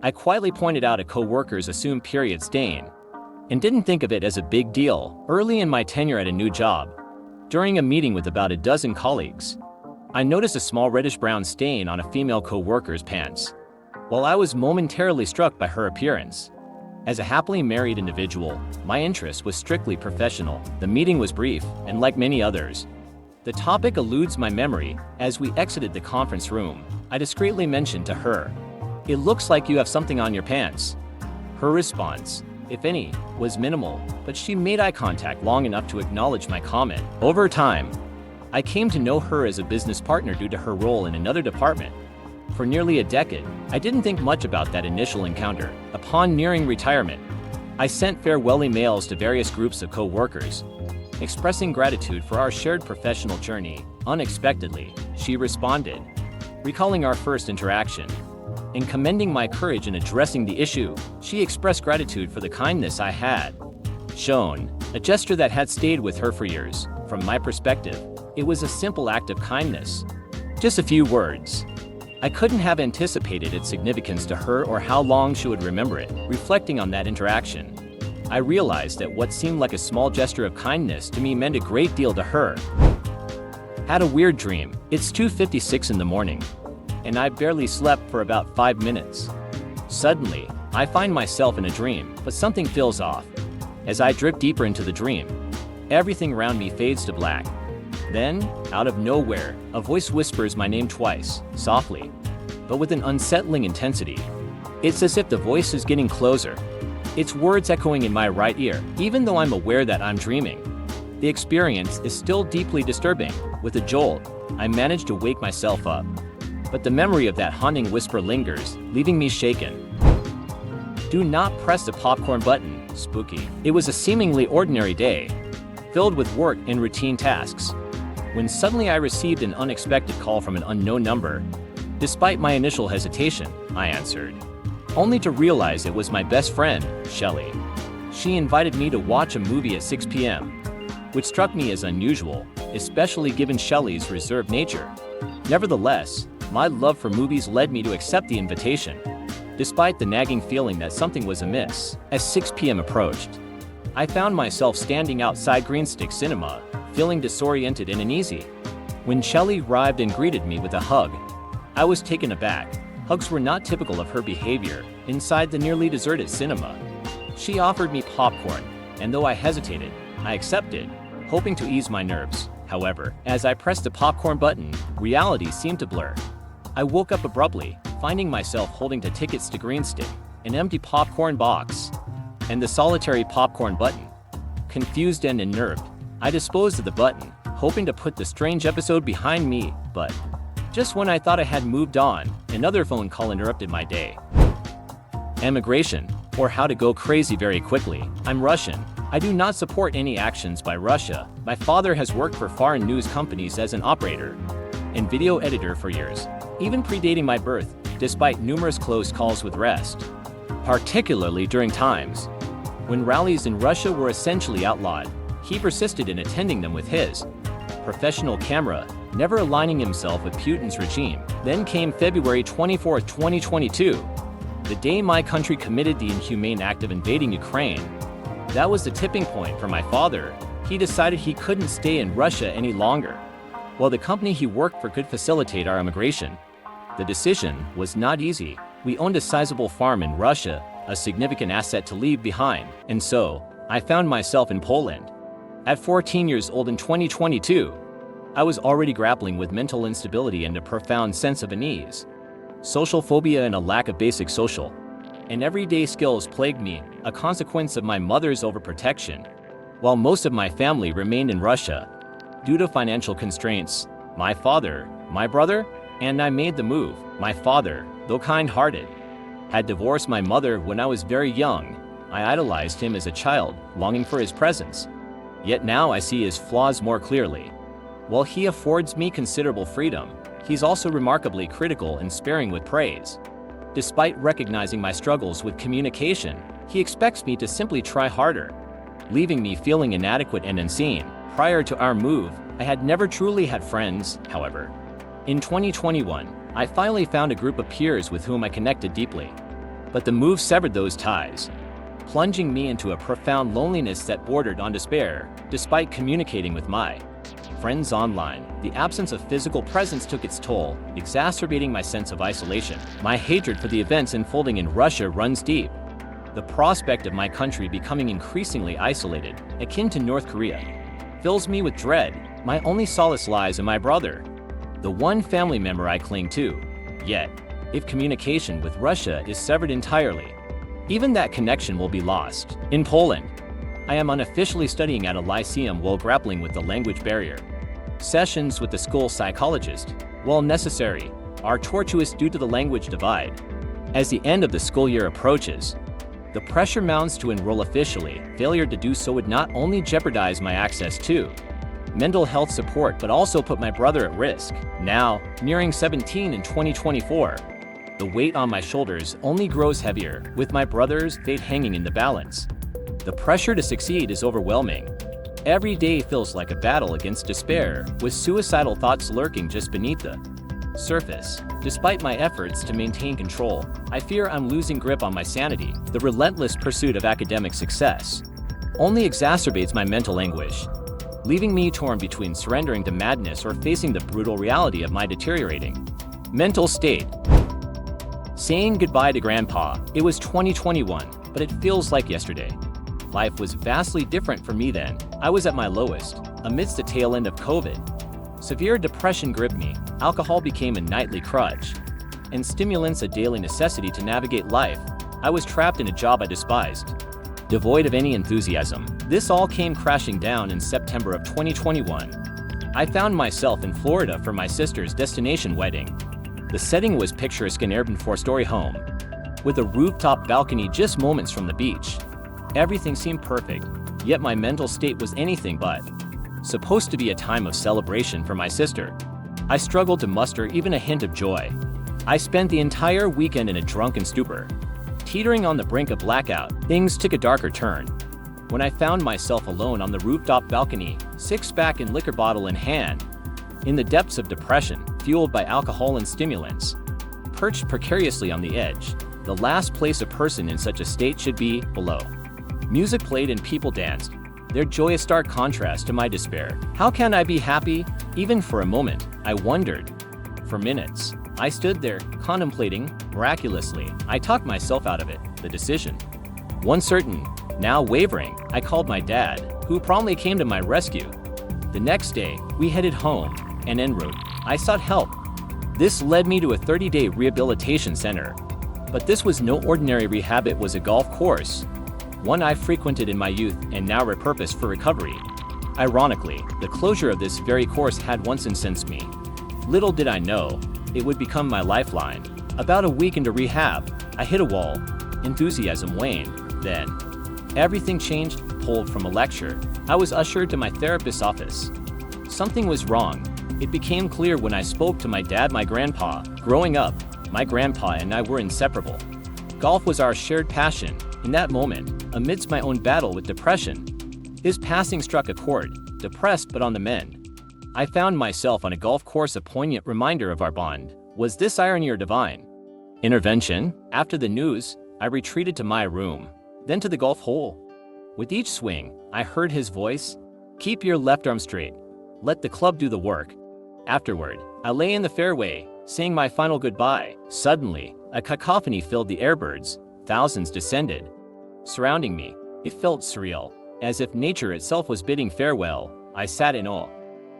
I quietly pointed out a coworker's assumed period stain and didn't think of it as a big deal early in my tenure at a new job. During a meeting with about a dozen colleagues, I noticed a small reddish-brown stain on a female coworker's pants. While I was momentarily struck by her appearance, as a happily married individual, my interest was strictly professional. The meeting was brief, and like many others, the topic eludes my memory. As we exited the conference room, I discreetly mentioned to her, "It looks like you have something on your pants." Her response, if any, was minimal, but she made eye contact long enough to acknowledge my comment. Over time, I came to know her as a business partner due to her role in another department. For nearly a decade, I didn't think much about that initial encounter. Upon nearing retirement, I sent farewell emails to various groups of co-workers, expressing gratitude for our shared professional journey. Unexpectedly, she responded, recalling our first interaction and commending my courage in addressing the issue. She expressed gratitude for the kindness I had shown, a gesture that had stayed with her for years. From my perspective, it was a simple act of kindness. Just a few words. I couldn't have anticipated its significance to her or how long she would remember it. Reflecting on that interaction, I realized that what seemed like a small gesture of kindness to me meant a great deal to her. Had a weird dream. It's 2:56 in the morning, and I barely slept for about 5 minutes. Suddenly, I find myself in a dream, but something feels off. As I drift deeper into the dream, everything around me fades to black. Then, out of nowhere, a voice whispers my name twice, softly, but with an unsettling intensity. It's as if the voice is getting closer, its words echoing in my right ear. Even though I'm aware that I'm dreaming, the experience is still deeply disturbing. With a jolt, I manage to wake myself up, but the memory of that haunting whisper lingers, leaving me shaken. Do not press the popcorn button. Spooky. It was a seemingly ordinary day, filled with work and routine tasks, when suddenly I received an unexpected call from an unknown number. Despite my initial hesitation, I answered, only to realize it was my best friend, Shelley. She invited me to watch a movie at 6 p.m., which struck me as unusual, especially given Shelley's reserved nature. Nevertheless, my love for movies led me to accept the invitation, despite the nagging feeling that something was amiss. As 6 p.m. approached, I found myself standing outside Greenstick Cinema, feeling disoriented and uneasy. When Shelley arrived and greeted me with a hug, I was taken aback. Hugs were not typical of her behavior inside the nearly deserted cinema. She offered me popcorn, and though I hesitated, I accepted, hoping to ease my nerves. However, as I pressed the popcorn button, reality seemed to blur. I woke up abruptly, finding myself holding the tickets to Greenstick, an empty popcorn box, and the solitary popcorn button. Confused and unnerved, I disposed of the button, hoping to put the strange episode behind me, but just when I thought I had moved on, another phone call interrupted my day. Emigration, or how to go crazy very quickly. I'm Russian. I do not support any actions by Russia. My father has worked for foreign news companies as an operator and video editor for years, even predating my birth, despite numerous close calls with Rest, particularly during times when rallies in Russia were essentially outlawed. He persisted in attending them with his professional camera, never aligning himself with Putin's regime. Then came February 24, 2022, the day my country committed the inhumane act of invading Ukraine. That was the tipping point for my father. He decided he couldn't stay in Russia any longer. While the company he worked for could facilitate our immigration, the decision was not easy. We owned a sizable farm in Russia, a significant asset to leave behind, and so I found myself in Poland. At 14 years old in 2022, I was already grappling with mental instability and a profound sense of unease. Social phobia and a lack of basic social and everyday skills plagued me, a consequence of my mother's overprotection. While most of my family remained in Russia, due to financial constraints, my father, my brother, and I made the move. My father, though kind-hearted, had divorced my mother when I was very young. I idolized him as a child, longing for his presence. Yet now I see his flaws more clearly. While he affords me considerable freedom, he's also remarkably critical and sparing with praise. Despite recognizing my struggles with communication, he expects me to simply try harder, leaving me feeling inadequate and unseen. Prior to our move, I had never truly had friends, however. In 2021, I finally found a group of peers with whom I connected deeply. But the move severed those ties, plunging me into a profound loneliness that bordered on despair. Despite communicating with my friends online, the absence of physical presence took its toll, exacerbating my sense of isolation. My hatred for the events unfolding in Russia runs deep. The prospect of my country becoming increasingly isolated, akin to North Korea, fills me with dread. My only solace lies in my brother, the one family member I cling to. Yet, if communication with Russia is severed entirely, even that connection will be lost. In Poland, I am unofficially studying at a lyceum while grappling with the language barrier. Sessions with the school psychologist, while necessary, are tortuous due to the language divide. As the end of the school year approaches, the pressure mounts to enroll officially. Failure to do so would not only jeopardize my access to mental health support but also put my brother at risk. Now, nearing 17 in 2024, the weight on my shoulders only grows heavier, with my brother's fate hanging in the balance. The pressure to succeed is overwhelming. Every day feels like a battle against despair, with suicidal thoughts lurking just beneath the surface. Despite my efforts to maintain control, I fear I'm losing grip on my sanity. The relentless pursuit of academic success only exacerbates my mental anguish, leaving me torn between surrendering to madness or facing the brutal reality of my deteriorating mental state. Saying goodbye to Grandpa. It was 2021, but it feels like yesterday. Life was vastly different for me then. I was at my lowest, amidst the tail end of COVID. Severe depression gripped me, alcohol became a nightly crutch, and stimulants a daily necessity to navigate life. I was trapped in a job I despised, devoid of any enthusiasm. This all came crashing down in September of 2021. I found myself in Florida for my sister's destination wedding. The setting was picturesque, an urban 4-story home, with a rooftop balcony just moments from the beach. Everything seemed perfect, yet my mental state was anything but. Supposed to be a time of celebration for my sister, I struggled to muster even a hint of joy. I spent the entire weekend in a drunken stupor. Teetering on the brink of blackout, things took a darker turn when I found myself alone on the rooftop balcony, six-pack and liquor bottle in hand. In the depths of depression, fueled by alcohol and stimulants, perched precariously on the edge, the last place a person in such a state should be, below. Music played and people danced, their joy a stark contrast to my despair. How can I be happy? Even for a moment, I wondered. For minutes, I stood there, contemplating. Miraculously, I talked myself out of it. The decision, once certain, now wavering, I called my dad, who promptly came to my rescue. The next day, we headed home, and en route, I sought help. This led me to a 30-day rehabilitation center. But this was no ordinary rehab, it was a golf course, one I frequented in my youth and now repurposed for recovery. Ironically, the closure of this very course had once incensed me. Little did I know, it would become my lifeline. About a week into rehab, I hit a wall. Enthusiasm waned. Then, everything changed. Pulled from a lecture, I was ushered to my therapist's office. Something was wrong. It became clear when I spoke to my dad, my grandpa. Growing up, my grandpa and I were inseparable. Golf was our shared passion. In that moment, amidst my own battle with depression, his passing struck a chord, depressed but on the mend. I found myself on a golf course, a poignant reminder of our bond. Was this irony or divine intervention? After the news, I retreated to my room, then to the golf hole. With each swing, I heard his voice, "Keep your left arm straight. Let the club do the work." Afterward, I lay in the fairway, saying my final goodbye. Suddenly, a cacophony filled the airbirds. Thousands descended, surrounding me. It felt surreal, as if nature itself was bidding farewell. I sat in awe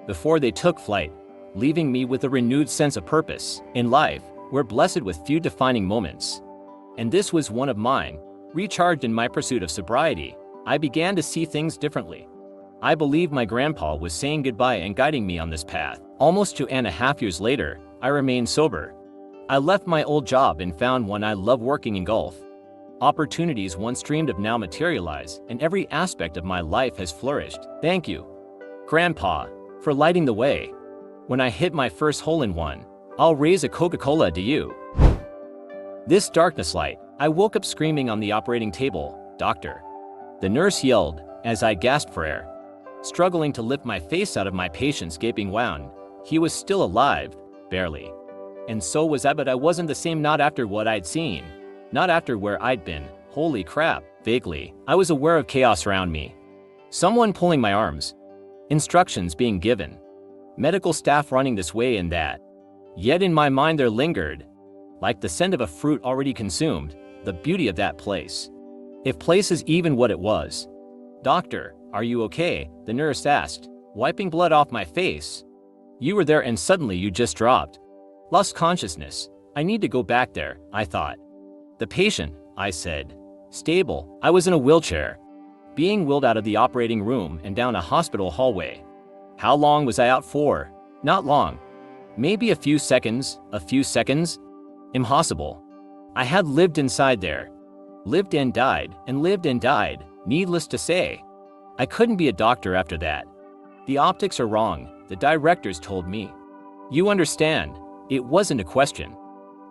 before they took flight, leaving me with a renewed sense of purpose. In life, we're blessed with few defining moments, and this was one of mine. Recharged in my pursuit of sobriety, I began to see things differently. I believe my grandpa was saying goodbye and guiding me on this path. Almost 2.5 years later, I remained sober. I left my old job and found one I love, working in golf. Opportunities once dreamed of now materialize, and every aspect of my life has flourished. Thank you, Grandpa, for lighting the way. When I hit my first hole-in-one, I'll raise a Coca-Cola to you. This darkness light, I woke up screaming on the operating table. "Doctor." The nurse yelled as I gasped for air, struggling to lift my face out of my patient's gaping wound. He was still alive, barely. And so was I, but I wasn't the same, not after what I'd seen. Not after where I'd been. Holy crap. Vaguely, I was aware of chaos around me. Someone pulling my arms. Instructions being given. Medical staff running this way and that. Yet in my mind there lingered, like the scent of a fruit already consumed, the beauty of that place. If place is even what it was. "Doctor, are you okay?" the nurse asked, wiping blood off my face. "You were there and suddenly you just dropped." Lost consciousness. I need to go back there, I thought. "The patient," I said. "Stable." I was in a wheelchair, being wheeled out of the operating room and down a hospital hallway. How long was I out for? Not long. Maybe a few seconds, Impossible. I had lived inside there. Lived and died, and lived and died, needless to say. I couldn't be a doctor after that. The optics are wrong, the directors told me. You understand, it wasn't a question.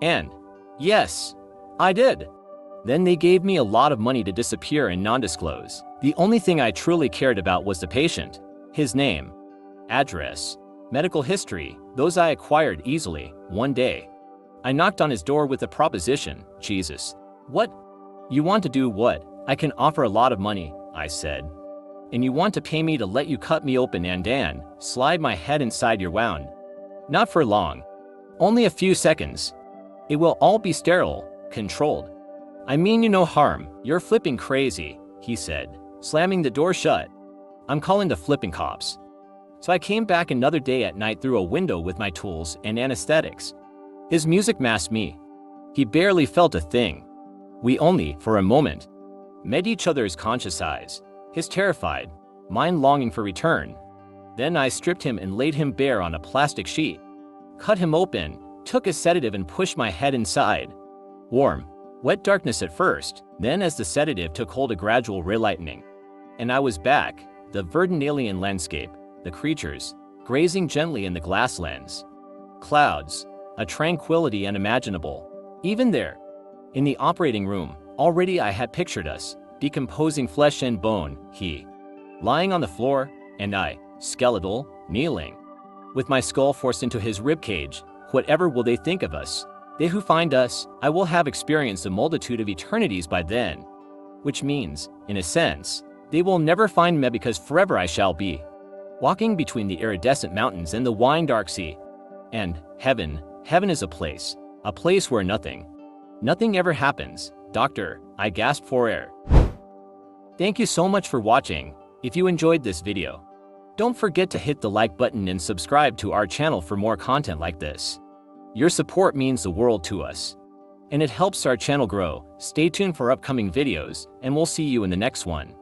And, yes, I did. Then they gave me a lot of money to disappear and non-disclose. The only thing I truly cared about was the patient, his name, address, medical history, those I acquired easily, one day. I knocked on his door with a proposition. Jesus. What? You want to do what? I can offer a lot of money, I said. And you want to pay me to let you cut me open and slide my head inside your wound? Not for long. Only a few seconds. It will all be sterile, controlled. I mean you no harm, you're flipping crazy, he said, slamming the door shut. I'm calling the flipping cops. So I came back another day at night through a window with my tools and anesthetics. His music masked me. He barely felt a thing. We only, for a moment, met each other's conscious eyes, his terrified, mine longing for return. Then I stripped him and laid him bare on a plastic sheet, cut him open, took a sedative and pushed my head inside. Warm, wet darkness at first, then as the sedative took hold a gradual relightening. And I was back, the verdant alien landscape, the creatures, grazing gently in the glass lens. Clouds, a tranquility unimaginable. Even there, in the operating room, already I had pictured us, decomposing flesh and bone, he, lying on the floor, and I, skeletal, kneeling, with my skull forced into his ribcage. Whatever will they think of us? They who find us, I will have experienced a multitude of eternities by then. Which means, in a sense, they will never find me because forever I shall be walking between the iridescent mountains and the wine-dark sea. And heaven is a place where nothing ever happens. Doctor, I gasped for air. Thank you so much for watching. If you enjoyed this video, don't forget to hit the like button and subscribe to our channel for more content like this. Your support means the world to us, and it helps our channel grow. Stay tuned for upcoming videos, and we'll see you in the next one.